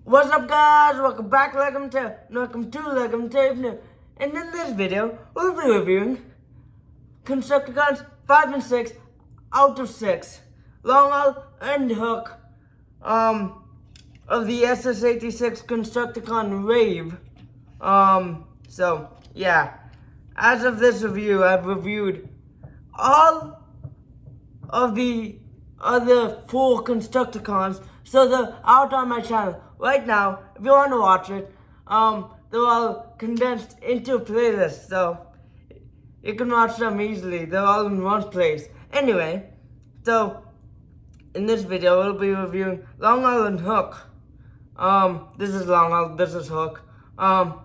What's up, guys? Welcome back, welcome to New. And in this video, we'll be reviewing Constructicons 5 and 6 out of 6. Long haul and hook of the SS86 Constructicon Rave. So yeah. As of this review, I've reviewed all of the other 4 Constructicons, so they're out on my channel right now. If you want to watch it, they're all condensed into a playlist, so you can watch them easily. They're all in one place. Anyway, so in this video, we'll be reviewing Long Haul and Hook. This is Long Haul, this is Hook.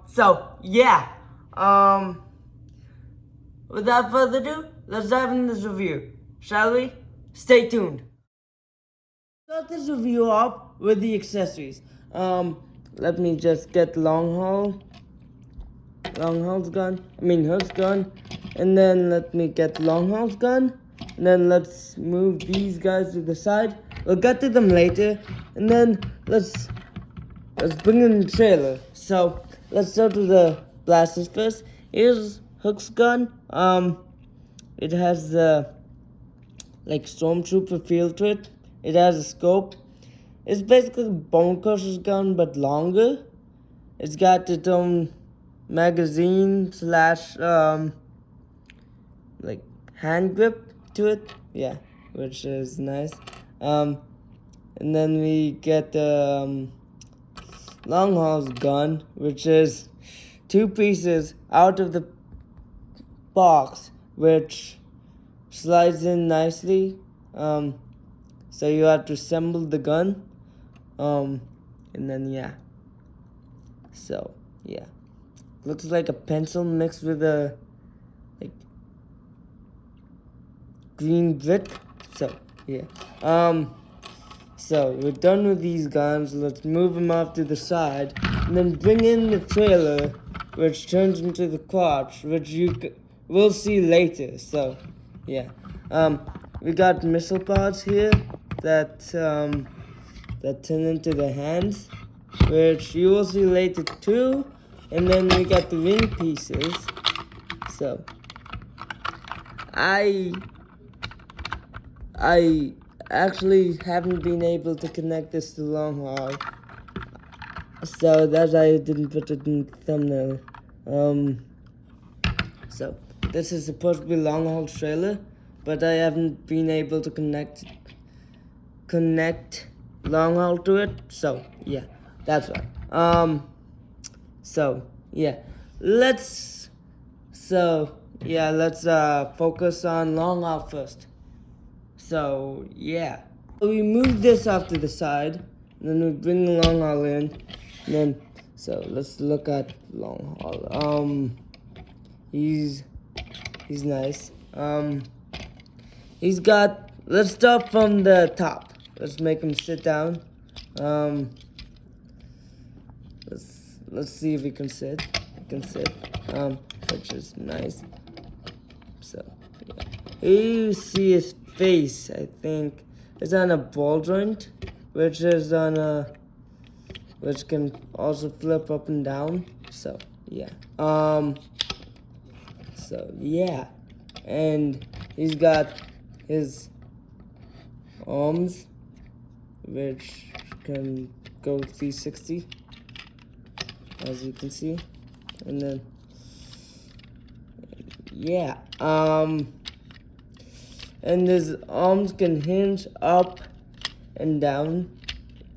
So yeah. Without further ado, let's dive into this review, shall we? Stay tuned. Start this review off with the accessories. Let me just get Hook's gun, and then let me get Long Haul's gun, and then let's move these guys to the side. We'll get to them later, and then let's bring in the trailer. So let's start with the blasters first. Here's Hook's gun. It has the stormtrooper feel to it. It has a scope. It's basically Bone Crusher's gun but longer. It's got its own magazine slash hand grip to it. Yeah, which is nice. And then we get Long Haul's gun, which is 2 pieces out of the box, which slides in nicely. So you have to assemble the gun. And then yeah. So yeah. Looks like a pencil mixed with a green brick. So yeah. So we're done with these guns. Let's move them off to the side, and then bring in the trailer, which turns into the crotch, which you will see later. So yeah. We got missile pods here that turn into the hands, which you will see later too. And then we got the ring pieces. So I actually haven't been able to connect this to Long Haul, so that's why I didn't put it in the thumbnail. So this is supposed to be Long Haul trailer, but I haven't been able to connect Long Haul to it. So yeah, that's right. So yeah, let's focus on Long Haul first. So yeah, we move this off to the side, and then we bring Long Haul in, and then so let's look at Long Haul. He's nice. He's got. Let's start from the top. Let's make him sit down. Let's see if he can sit. He can sit. Which is nice. So yeah. You see his face, I think, is on a ball joint, which can also flip up and down. So yeah. So yeah, and he's got his arms, which can go 360, as you can see, and then yeah, and his arms can hinge up and down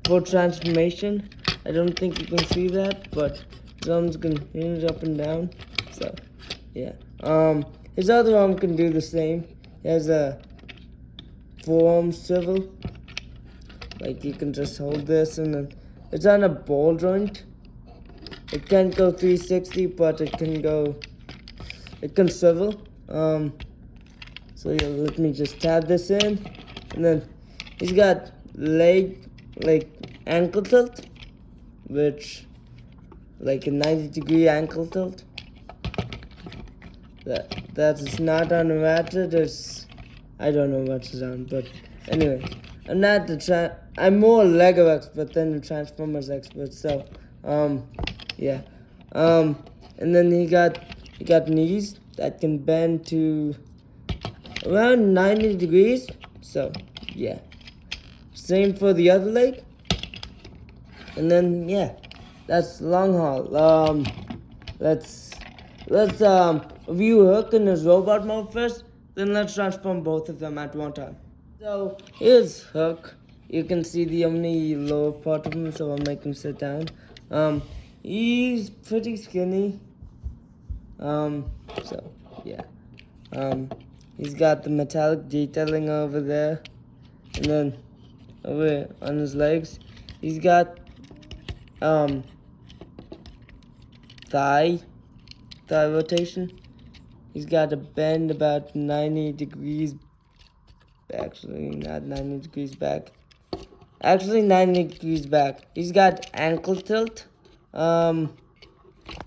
for transformation. I don't think you can see that, but his arms can hinge up and down. So yeah. His other arm can do the same. He has a forearm swivel. You can just hold this, and then it's on a ball joint. It can't go 360, but it can swivel. So yeah, let me just tab this in, and then he's got ankle tilt, which a 90-degree ankle tilt. That is not on a ratchet. I don't know what it's on, but anyway, I'm not I'm more Lego expert than the Transformers expert. So, yeah. And then he got knees that can bend to around 90 degrees. So, yeah. Same for the other leg. And then yeah, that's long haul. Let's view Hook in his robot mode first. Then let's transform both of them at one time. So here's Hook. You can see the only lower part of him, so I'll make him sit down. He's pretty skinny. So yeah. He's got the metallic detailing over there, and then over on his legs, he's got thigh rotation. He's got a bend about 90 degrees. Actually, not 90 degrees back. Actually, 90 degrees back. He's got ankle tilt. On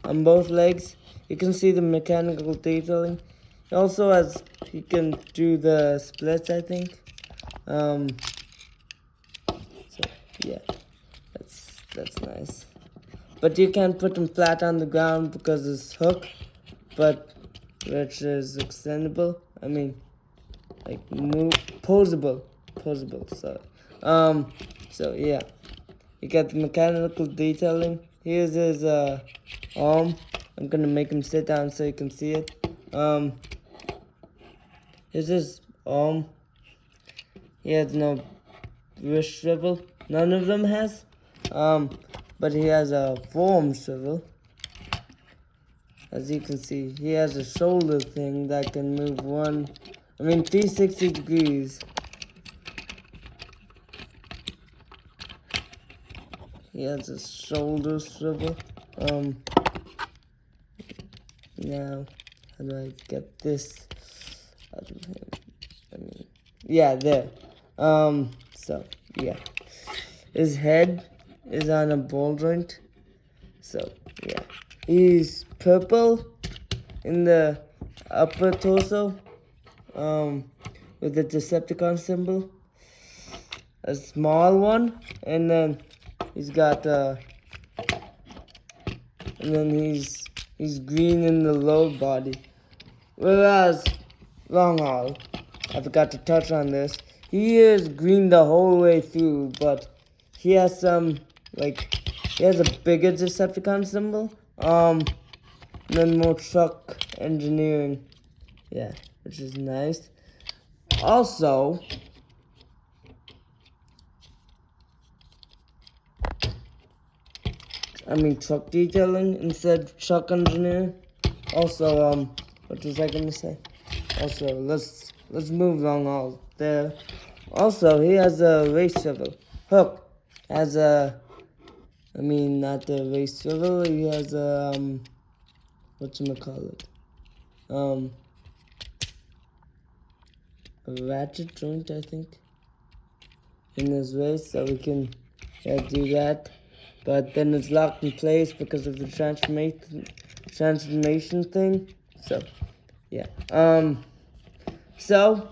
both legs. You can see the mechanical detailing. He also has. He can do the splits, I think. So yeah, that's nice. But you can't put him flat on the ground because it's Hook, but which is extendable. I mean, like posable. Sorry. So yeah, you got the mechanical detailing. Here's his arm. I'm gonna make him sit down so you can see it. Here's his arm. He has no wrist swivel. None of them has. But he has a forearm swivel. As you can see, he has a shoulder thing that can move 360 degrees. He has a shoulder swivel. Now, how do I get this out of him? Yeah, there. So, yeah. His head is on a ball joint. So, yeah. He's purple in the upper torso, with the Decepticon symbol. A small one, and then he's got, and then he's green in the lower body. Whereas, long haul, I forgot to touch on this. He is green the whole way through, but he has he has a bigger Decepticon symbol. And then more truck engineering. Yeah, which is nice. Also, truck detailing instead of truck engineering. Also, what was I gonna say? Also, let's move along all there. Also, he has a race swivel. Hook has not the race swivel. He has a whatchamacallit? A ratchet joint, I think, in his race, so we can do that. But then it's locked in place because of the transformation thing. So yeah. So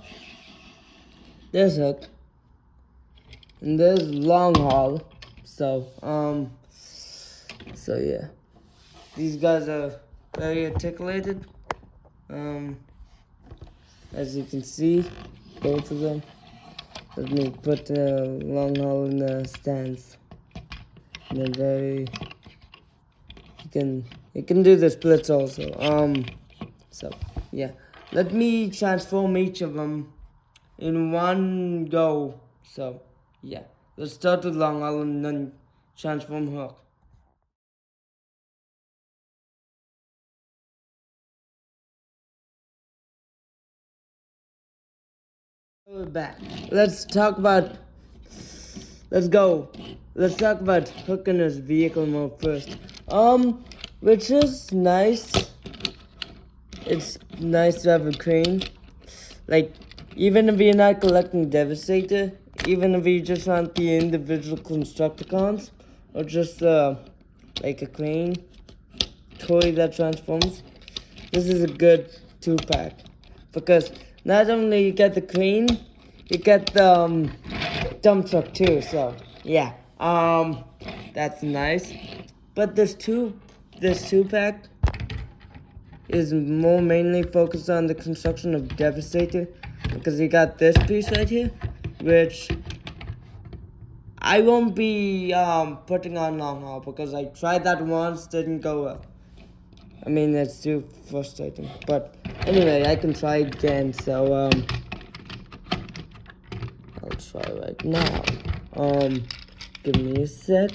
there's Hook, and there's Long Haul. So yeah, these guys are very articulated. As you can see, both of them. Let me put Long Haul in the stands. And they're very. You can do the splits also. So yeah, let me transform each of them in one go. So yeah, let's start with Long Haul and then transform Hook. We're back. Let's talk about Hook in his vehicle mode first. Which is nice. It's nice to have a crane. Like, even if you're not collecting Devastator, even if you just want the individual Constructicons, or just like a crane toy that transforms, this is a good 2-pack. Because not only you get the crane, you get the dump truck too, so yeah. That's nice. But this two pack is more mainly focused on the construction of Devastator, because you got this piece right here, which I won't be putting on long haul because I tried that once, didn't go well. I mean, it's too frustrating. But anyway, I can try again, so I'll try right now. Give me a sec.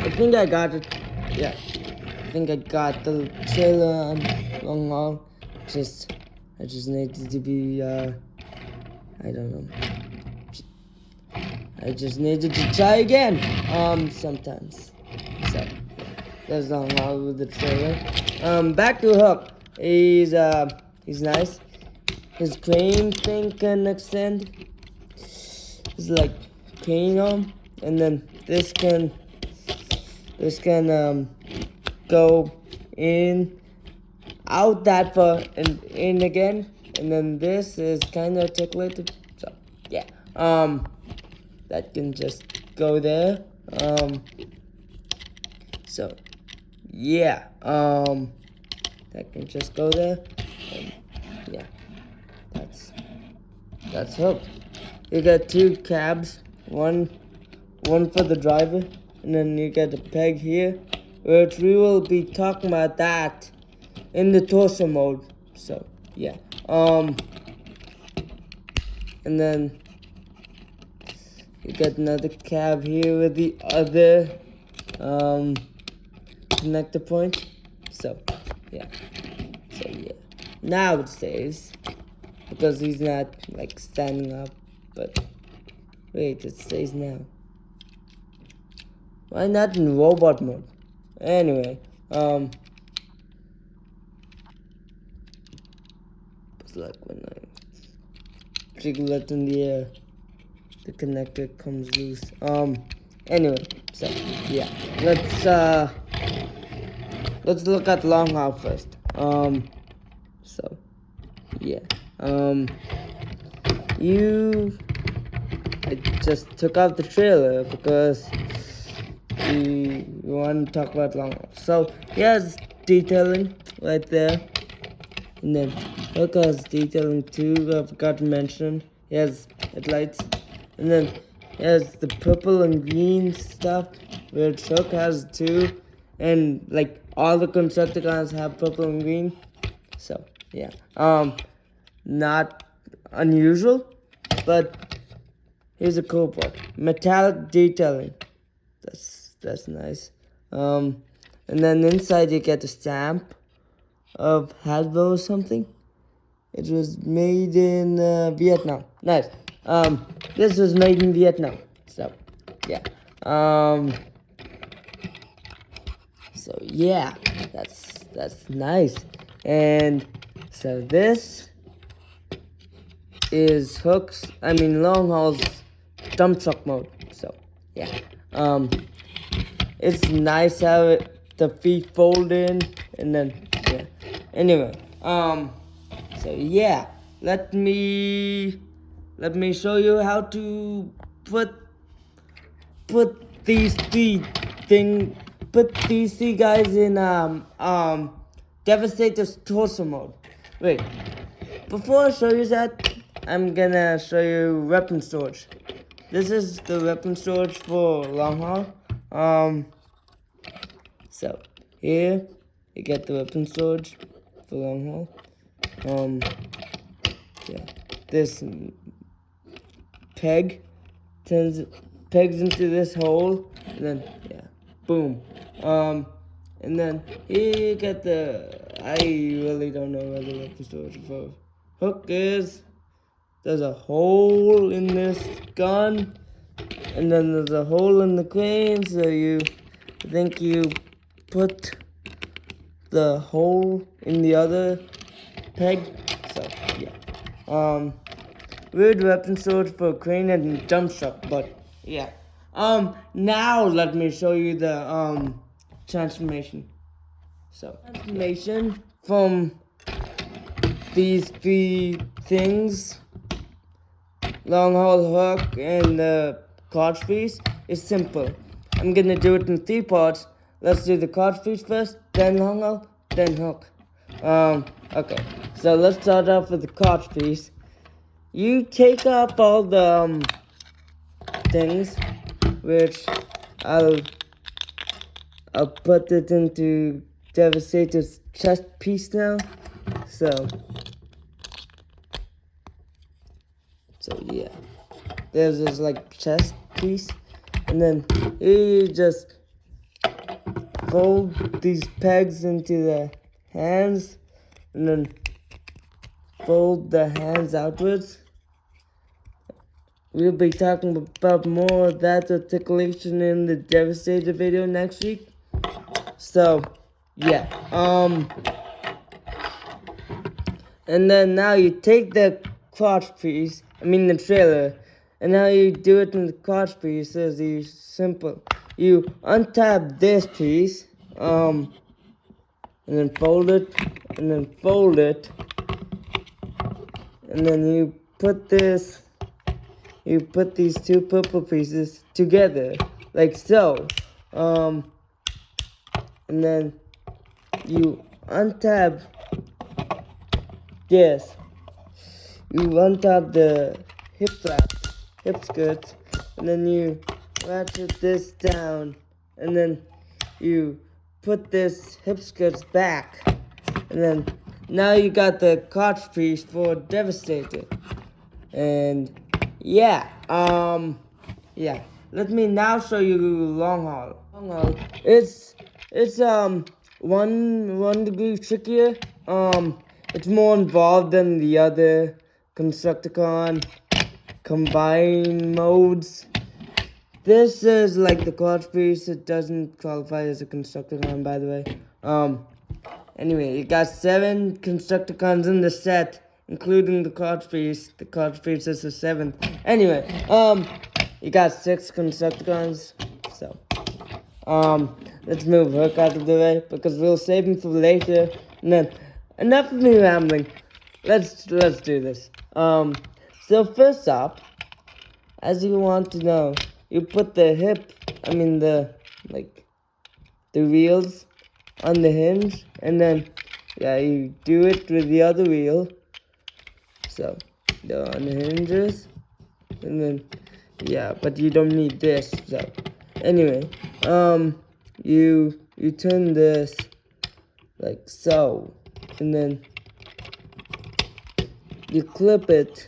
I think I got it. Yeah, I think I got the trailer on long haul. I just needed to be I don't know. I just needed to try again. Sometimes. So yeah, that's long haul with the trailer. Back to Hook. He's nice. His crane thing can extend. It's like crane arm, and then this can go in, out that far, and in again, and then this is kind of articulated, so yeah, that can just go there, so yeah, that can just go there, and yeah, that's hooked. You got two cabs, one for the driver, and then you got a peg here, which we will be talking about that in the torso mode. So yeah, and then you got another cab here with the other connector point. So yeah, now it stays because he's not like standing up, but wait, it stays now. Why not in robot mode? Anyway, it's like when I jiggle it in the air, the connector comes loose. Anyway, so yeah, let's look at long haul first. So yeah, I just took out the trailer because we want to talk about long haul. So here's detailing right there, and then Hook has detailing too. I forgot to mention. He has headlights, and then here's the purple and green stuff, which Hook has too, and like all the Constructicons have purple and green. So yeah, not unusual, but here's a cool part: metallic detailing. That's nice. And then inside you get a stamp of Hasbro or something. It was made in Vietnam. Nice. This was made in Vietnam. So yeah. So yeah, that's nice. And so this is Hook's, I mean long haul's dump truck mode. So yeah. It's nice how the feet fold in, and then yeah. Anyway, so yeah, let me show you how to put these three guys in Devastator's torso mode. Wait, before I show you that, I'm gonna show you weapon storage. This is the weapon storage for long haul. So here you get the weapon storage for long haul. Yeah, this pegs into this hole, and then yeah, boom. And then here you get I really don't know where the weapon storage for Hook is. There's a hole in this gun, and then there's a hole in the crane, so I think you put the hole in the other peg. So yeah. Weird weapon swords for crane and jump shot, but yeah. Now let me show you the transformation. So transformation from these three things, long haul hook and the cartridge piece, is simple. I'm gonna do it in 3 parts. Let's do the cartridge piece first, then long haul, then hook. Okay. So let's start off with the cartridge piece. You take up all the things, which I'll put it into Devastator's chest piece now. So yeah, there's this like chest piece, and then you just fold these pegs into the hands, and then fold the hands outwards. We'll be talking about more of that articulation in the Devastator video next week. So yeah, and then now you take the crotch piece, the trailer, and now you do it in the crotch piece is simple. You untap this piece, and then fold it, and then fold it, and then you put these 2 purple pieces together, like so, and then you untap this. You untap the hip skirts, and then you ratchet this down, and then you put this hip skirts back, and then now you got the crotch piece for Devastator. And yeah, let me now show you long haul. It's 1 degree trickier. It's more involved than the other Constructicon combine modes. This is like the crotch piece. It doesn't qualify as a Constructicon, by the way. Anyway, you got 7 Constructicons in the set, including the crotch piece. The crotch piece is the 7th. Anyway, you got 6 Constructicons. So, let's move Hook out of the way because we'll save him for later. And then, enough of me rambling. Let's do this. So first off, as you want to know, you put the the wheels on the hinge, and then you do it with the other wheel. So they're on the hinges, and then but you don't need this. So anyway, you turn this like so, and then you clip it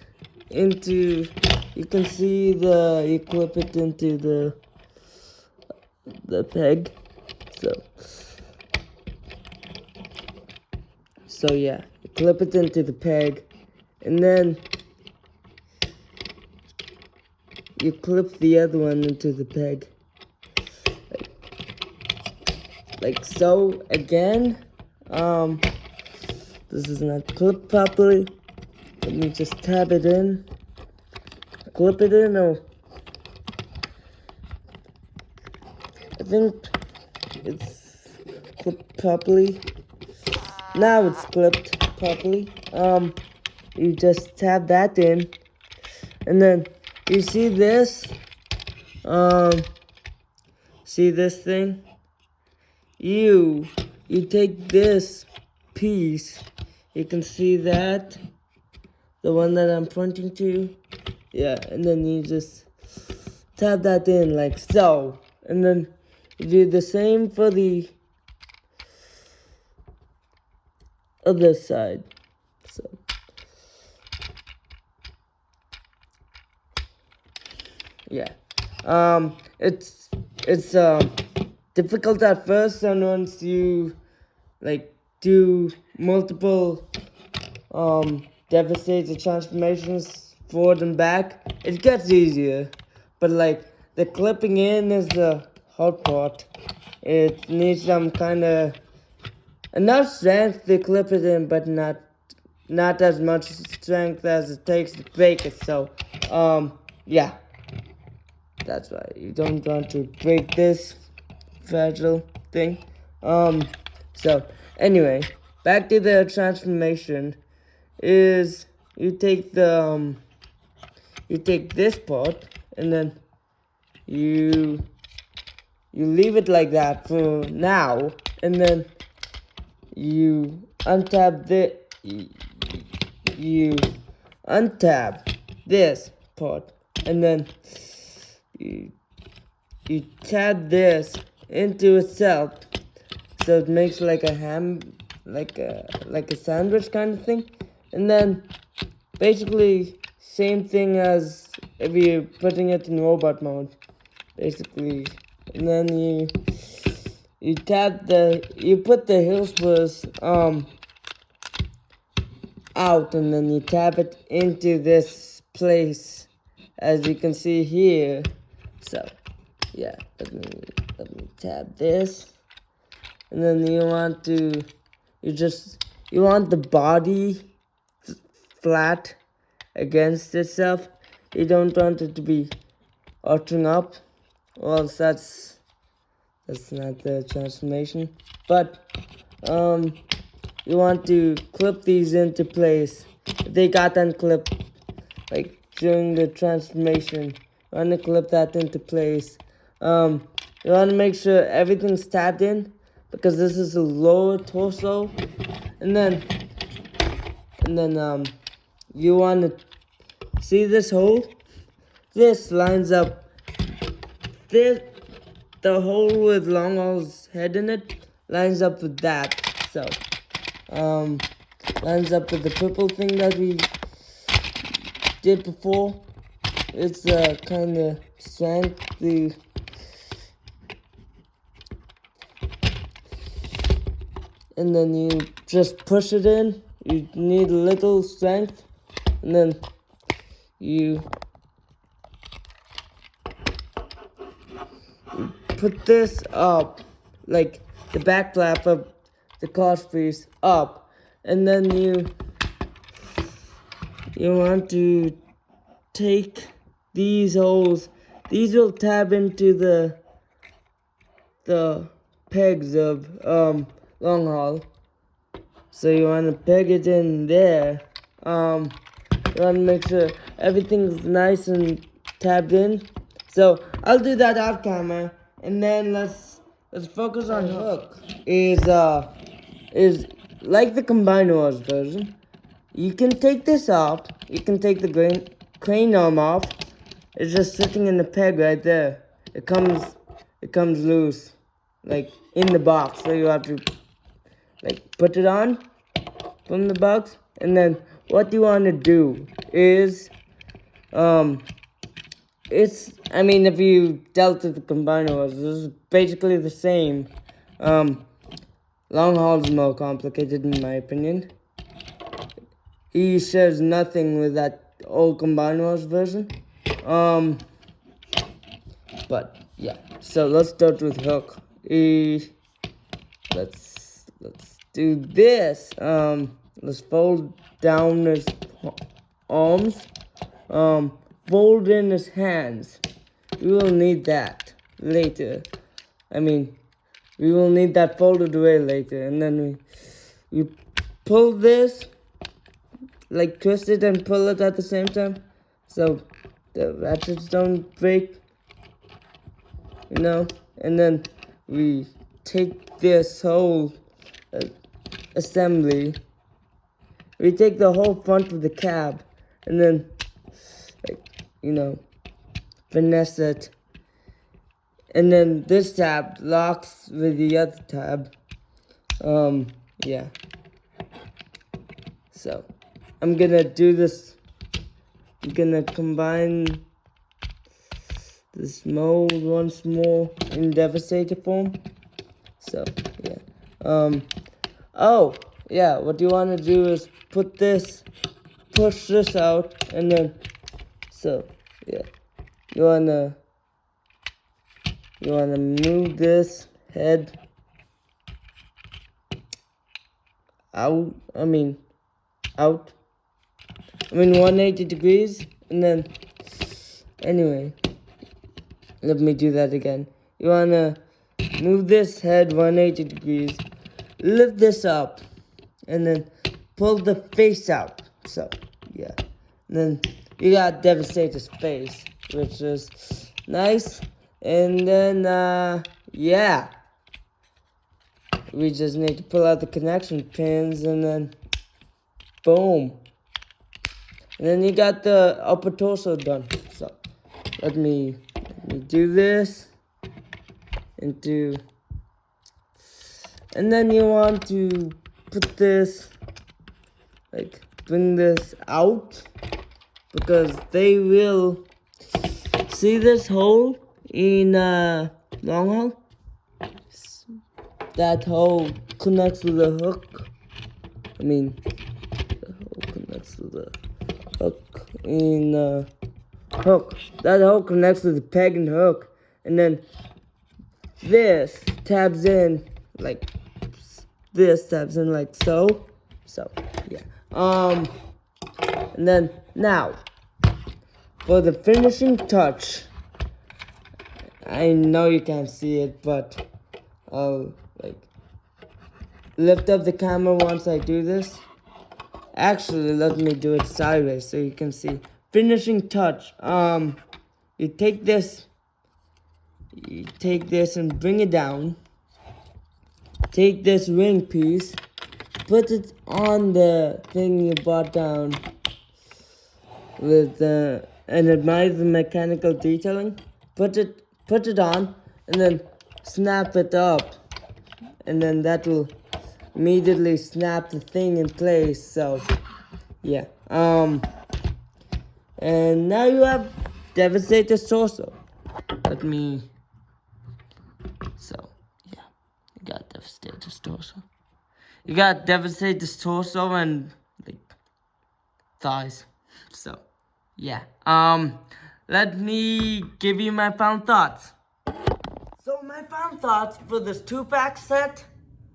into. You can see you clip it into the peg. So yeah, you clip it into the peg, and then you clip the other one into the peg, like so again. This is not clipped properly. Let me just tab it in, clip it in. Oh, I think it's clipped properly. Now it's clipped properly. You just tab that in, and then you see this. See this thing? You take this piece. You can see that, the one that I'm pointing to. Yeah, and then you just tab that in like so, and then you do the same for the other side. So yeah, it's difficult at first, and once you do multiple Devastator transformations forward and back, it gets easier. But the clipping in is the hard part. It needs some kind of enough strength to clip it in, but not as much strength as it takes to break it. So, yeah, that's why you don't want to break this fragile thing. So anyway, back to the transformation. Is you take this part and then you leave it like that for now, and then you untap you untap this part, and then you tab this into itself, so it makes like a like a sandwich kind of thing, and then basically same thing as if you're putting it in robot mode, basically, and then you put the heel spurs out, and then you tap it into this place, as you can see here. So yeah, let me tab this, and then you want the body flat against itself. You don't want it to be arching up, or else that's not the transformation. But you want to clip these into place. If they got unclipped like during the transformation, you want to clip that into place. You want to make sure everything's tabbed in, because this is a lower torso, and then you want to see this hole. This lines up. The hole with Longhaul's head in it lines up with that. So lines up with the purple thing that we did before. It's kind of strength to and then you just push it in. You need a little strength, and then you put this up, like the back flap of the cross piece up, and then you want to take these holes. These will tab into the pegs of long haul. So you want to peg it in there. You want to make sure everything's nice and tabbed in. So I'll do that off camera, and then let's focus on hook. Is like the Combined Wars version. You can take this off. You can take the crane arm off. It's just sitting in the peg right there. It comes loose, like in the box. So you have to like put it on from the box, and then what you want to do is if you dealt with the Combined Wars, this is basically the same. Long haul is more complicated in my opinion. He shares nothing with that old Combined Wars version. But yeah, so let's start with hook. Let's do this. Let's fold down his arms. Fold in his hands. We will need that later. We will need that folded away later, and then we pull this, like twist it and pull it at the same time, so the ratchets don't break, and then we take this whole assembly, we take the whole front of the cab, and then finesse it, and then this tab locks with the other tab. Yeah, so I'm gonna do this. I'm gonna combine this mold once more in Devastator form. So yeah. Oh yeah. What you wanna do is push this out, and then yeah. You wanna move this head out. I mean, out. 180 degrees, and then, anyway, let me do that again. You wanna move this head 180 degrees, lift this up, and then pull the face out. So, yeah. And then you got Devastator's face, which is nice. And then, yeah. We just need to pull out the connection pins, and then, boom. And then you got the upper torso done. So, let me do this. And then you want to put this, like, bring this out, because they will see this hole in long hole. That hole connects to the hook. The hole connects to the hook in hook. That hole connects to the peg and hook, and then this tabs in like so. So yeah. And then now for the finishing touch. I know you can't see it, but I'll lift up the camera once I do this. Actually, let me do it sideways so you can see. Finishing touch. You take this and bring it down. Take this ring piece, put it on the thing you brought down and admire the mechanical detailing. Put it on, and then snap it up, and then that will immediately snap the thing in place. So yeah. And now you have Devastator's torso. So yeah, you got Devastator's torso. You got Devastator's torso and thighs. So yeah. Let me give you my final thoughts. So my final thoughts for this 2-pack set,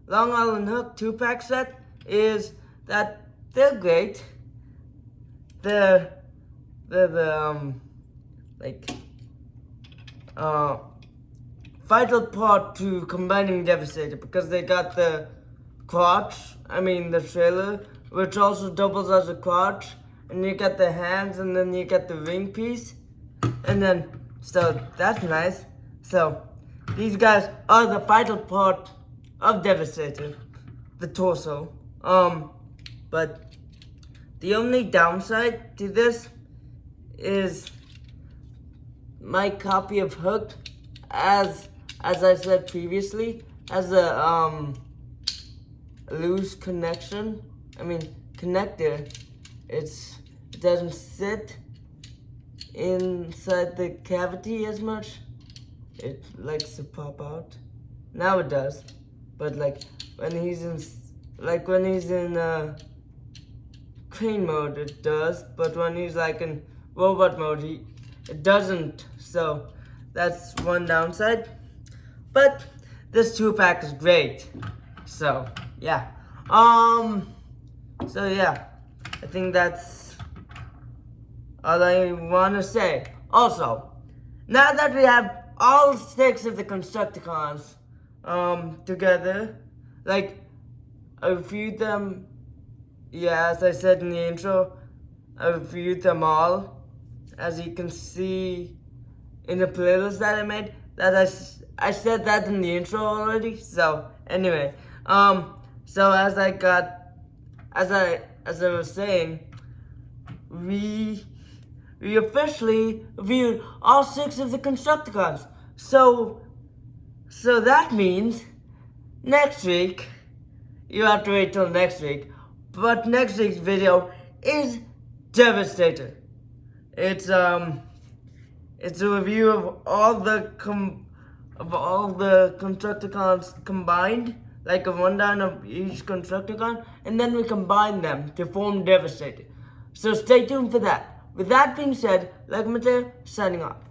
Long Island Hook 2-pack set, is that they're great. They're vital part to combining Devastator, because they got the crotch, the trailer, which also doubles as a crotch, and you got the hands, and then you got the ring piece, and then, so that's nice. So these guys are the vital part of Devastator, the torso. But the only downside to this is my copy of Hook, as I said previously, has a loose connector. It doesn't sit inside the cavity as much. It likes to pop out. Now it does, but when he's in crane mode it does, but when he's in robot mode it doesn't. So that's one downside. But this 2-pack is great. So yeah. So yeah, I think that's all I want to say. Also, now that we have all 6 of the Constructicons together, I reviewed them. Yeah, as I said in the intro, I reviewed them all, as you can see in the playlist that I made. That I said that in the intro already. So anyway, so as I was saying, we officially reviewed all 6 of the Constructicons. So that means next week, you have to wait till next week, but next week's video is Devastator. It's a review of all the Constructicons combined, a rundown of each Constructicon, and then we combine them to form Devastator. So stay tuned for that. With that being said, Mateo, signing off.